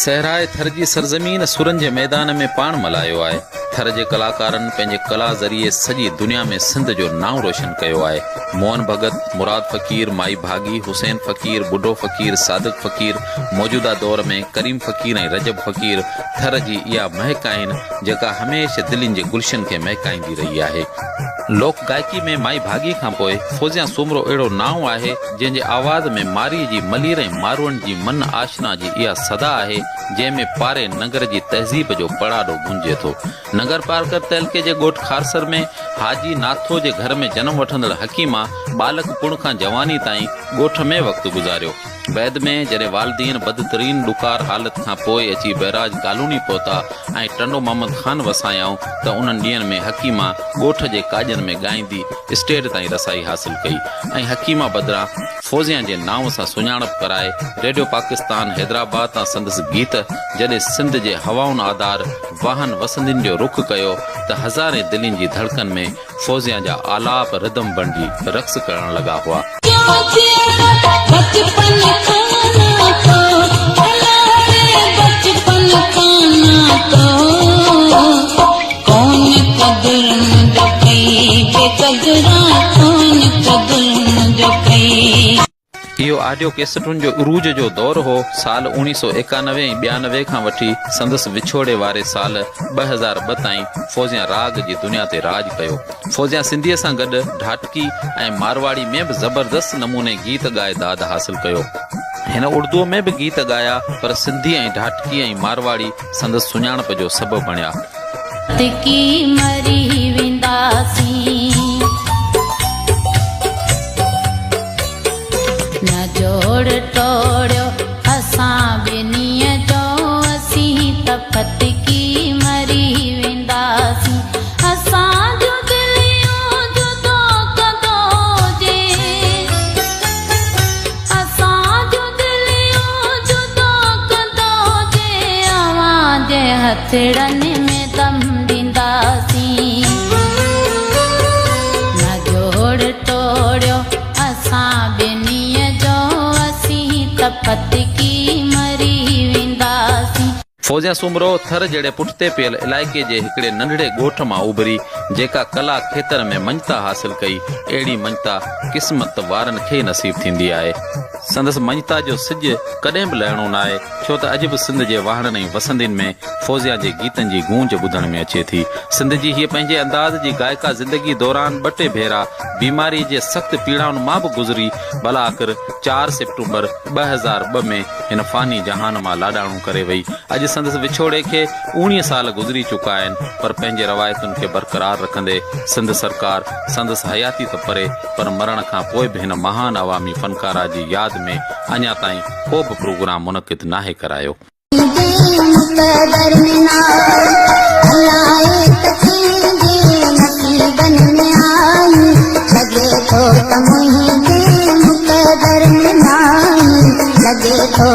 सहराए थर जी सरजमीन सुरन जे मैदान में पाण मल्हायो आहे। थर जे कलाकारनि पंहिंजे कला ज़रिए सॼी दुनिया में सिंध जो नाव रोशन कयो आहे। मोहन भगत, मुराद फ़कीर, माई भागी, हुसैन फ़कीर, बुढो फ़कीर, सादिक फ़कीर, मौजूदा दौर में करीम फ़कीर ऐं रजब फ़कीर थर जी इहा महक आहिनि जेका हमेशह दिलनि जे गुलशन खे महकाईंदी रही आहे। लोक गायकी में माई भागी खां पोइ फौजिया सूमरो अहिड़ो नाव आहे जंहिंजे आवाज़ में मारी जी मलीर ऐं मारवनि जी मन आशना जी इहा सदा आहे जंहिंमें पारे नगर जी तहज़ीब जो पड़ाड़ो गूंजे थो। नगर पारकर तहलके जे ॻोठ खारसर में हाजी नाथो जे घर में जनम वठंदड़ हकीमा बालक पुण खां जवानी ताईं ॻोठ में वक़्तु गुज़ारियो। बैद में जॾहिं वालदीन बदतरीन ॾुकार हालत खां पोइ अची बैराज कॉलोनी पहुता ऐं टंडो मोहम्मद ख़ान वसायाऊं त उन्हनि ॾींहंनि में हकीमा ॻोठ जे काजनि में ॻाईंदी स्टेज ताईं रसाई हासिल कई ऐं हकीमा बदिरां फौजिया जे नाव सां सुञाणप कराए रेडियो पाकिस्तान हैदराबाद तां संदसि गीत जॾहिं सिंध जे हवाउनि आधार वाहन वसंदिन जो रुख कयो त हज़ारे दिलनि जी धड़कन में फौजिया जा आलाप रिदम बणिजी रक़्स करण लॻा हुआ। इहो ऑडियो कैसेटुनि जो उरूज जो दौर हो। साल 1991 ऐं 92 खां वठी संदसि विछोड़े वारे साल 2002 ताईं फौजिया राग जी दुनिया ते राज कयो। फौजिया सिंधीअ सां गॾु ढाटकी ऐं मारवाड़ी में बि ज़बरदस्त नमूने गीत ॻाए दाद हासिल कयो। हिन उर्दूअ में बि गीत ॻाया पर सिंधी ऐं ढाटकी ऐं मारवाड़ी संदसि सुञाणप जो सबबु बणिया। जोड़ तोड़ियो असां ॿिन्हीअ जो असीं त फतकी मरी वेंदासीं। असांजो दिलियूं जुदो कदो जे असांजो दिलियूं जुदो कदो जे अवां जे हथड़नि में दम ॾींदासीं। न जोड़ तोड़ियो असां ॿिन्हीअ जो फतकी मरी वेंदासीं। फौजिया सूमरो थर जहिड़े पुठिते पियल इलाइक़े जे हिकिड़े नंढड़े ॻोठ मां उभरी जेका कला खेतर में मञता हासिल कई अहिड़ी मञता क़िस्मत वारनि खे नसीब थींदी आहे। संदसि मञता जो सिॼ कॾहिं बि लहिणो न आहे छो त अॼु बि सिंध जे वाहड़नि ऐं वसंदिन में फौजिया जे गीतनि जी गूंज ॿुधण में अचे थी। सिंध जी हीअ पंहिंजे अंदाज़ जी गायका ज़िंदगी दौरान 2 टे भेरा बीमारी जे सख़्त पीड़ाउनि मां बि गुज़री भला आख़िर 4 सितंबर 2002 में हिन फ़ानी जहान मां लाॾाणो करे वई। अॼु संदसि विछोड़े खे 19 साल गुज़री चुका आहिनि पर पंहिंजे रवायतुनि खे बरक़रार रखंदे सिंध सरकार संदसि हयाती त परे पर मरण खां पोइ बि हिन महान अवामी फनकारा जी यादि में अञा ताईं को बि प्रोग्राम मुनक़िद नाहे करायो। लगे तो